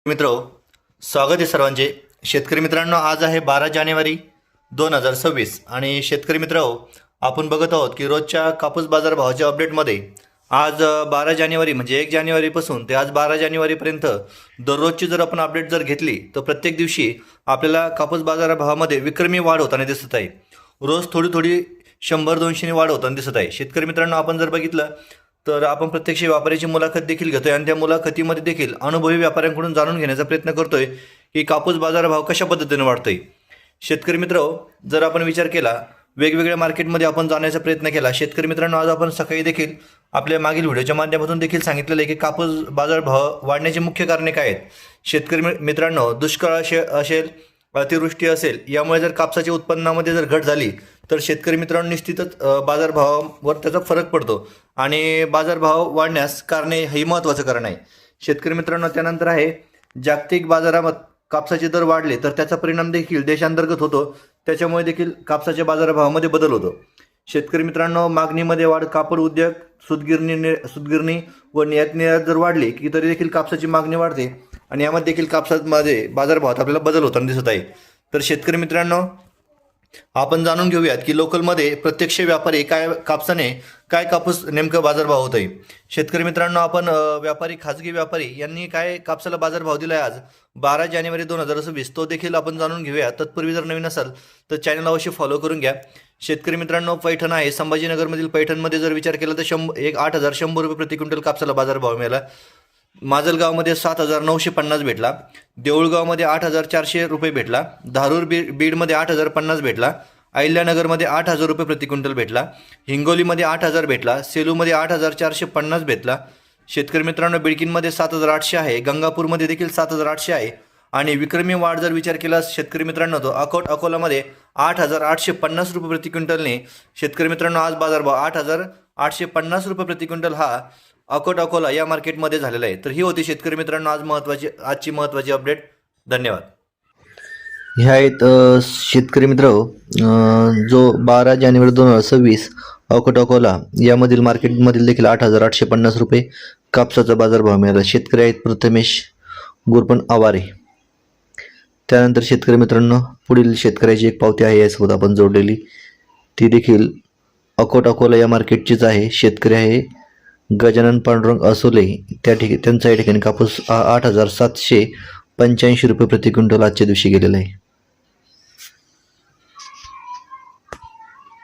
मित्रो, स्वागत आहे सर्वांचे. शेतकरी मित्रांनो, आज आहे 12 जानेवारी 2026 आणि शेतकरी मित्रांनो, आपण बघत आहोत की रोजच्या कापूस बाजार भावाच्या अपडेटमध्ये आज 12 जानेवारी म्हणजे 1 जानेवारीपासून ते आज 12 जानेवारीपर्यंत दररोजची जर आपण अपडेट जर घेतली तर प्रत्येक दिवशी आपल्याला कापूस बाजार भावामध्ये विक्रमी वाढ होताना दिसत आहे. रोज थोडी थोडी 100-200 वाढ होताना दिसत आहे. शेतकरी मित्रांनो, आपण जर बघितलं तर आपण प्रत्यक्ष व्यापाऱ्याची मुलाखत देखील घेतोय आणि त्या मुलाखतीमध्ये देखील अनुभवी व्यापाऱ्यांकडून जाणून घेण्याचा प्रयत्न करतोय की कापूस बाजार भाव कशा पद्धतीने वाढतोय. शेतकरी मित्र, जर आपण विचार केला, वेगवेगळ्या मार्केटमध्ये आपण जाण्याचा प्रयत्न केला. शेतकरी मित्रांनो, आज आपण सकाळी देखील आपल्या मागील व्हिडिओच्या माध्यमातून देखील सांगितलेलं आहे की कापूस बाजार भाव वाढण्याची मुख्य कारणे काय आहेत. शेतकरी मित्रांनो, दुष्काळ असेल, अतिवृष्टी असेल, यामुळे जर कापसाच्या उत्पन्नामध्ये जर घट झाली तर शेतकरी मित्रांनो निश्चितच बाजारभावावर त्याचा फरक पडतो आणि बाजारभाव वाढण्यास कारणे हे महत्त्वाचं कारण आहे. शेतकरी मित्रांनो, त्यानंतर आहे जागतिक बाजारामध्ये कापसाचे दर वाढले तर त्याचा परिणाम देखील देशांतर्गत होतो, त्याच्यामुळे देखील कापसाच्या बाजारभावामध्ये बदल होतो. शेतकरी मित्रांनो, मागणीमध्ये वाढ, कापड उद्योग, सूतगिरणी व निर्यात जर वाढली की तरी देखील कापसाची मागणी वाढते आणि यामध्ये देखील कापसामध्ये बाजारभावात आपल्याला बदल होताना दिसत आहे. तर शेतकरी मित्रांनो, आपण जाणून घेऊयात की लोकलमध्ये प्रत्यक्ष व्यापारी कापसाने काय कापूस नेमकं बाजारभाव होत आहे. शेतकरी मित्रांनो, आपण खाजगी व्यापारी यांनी काय कापसाला बाजारभाव दिला आहे आज 12 जानेवारी 2026 तो देखील आपण जाणून घेऊया. तत्पूर्वी जर नवीन असाल तर चॅनल अवश्य फॉलो करून घ्या. शेतकरी मित्रांनो, पैठण आहे, संभाजीनगरमधील पैठणमध्ये जर विचार केला तर 8,100 रुपये प्रति क्विंटल कापसाला बाजारभाव मिळाला. माजलगावमध्ये 7,950 भेटला, देऊळगावमध्ये 8,400 रुपये भेटला, धारूर बीडमध्ये 8,050 भेटला, अहिल्यानगरमध्ये 8,000 रुपये प्रति क्विंटल भेटला, हिंगोलीमध्ये 8,000 भेटला, सेलूमध्ये 8,450 भेटला. शेतकरी मित्रांनो, बिडकीनमध्ये 7,800 आहे, गंगापूरमध्ये देखील 7,800 आहे आणि विक्रमी वाढ जर विचार केला शेतकरी मित्रांनो तो अकोलामध्ये 8,850 रुपये प्रति क्विंटलने शेतकरी मित्रांनो आज बाजारभाव 8,850 रुपये प्रति क्विंटल हा अकोला या मार्केटमध्ये झालेला आहे. तर ही होती शेतकरी मित्रांनो आजची महत्त्वाची अपडेट. धन्यवाद. ह्या आहेत शेतकरी मित्र, जो 12 जानेवारी 2026 अकोला यामधील मार्केटमधील देखील 8,850 रुपये कापसाचा बाजारभाव मिळाला. शेतकरी आहेत प्रथमेश गुरपण आवारे. त्यानंतर शेतकरी मित्रांनो, पुढील शेतकऱ्याची एक पावती आहे यासोबत आपण जोडलेली, ती देखील अकोला या मार्केटचीच आहे. शेतकरी आहे गजानन पांडुरंग असोले. त्यांचा या ठिकाणी कापूस 8,785 रुपये प्रति क्विंटल आजच्या दिवशी गेलेला आहे.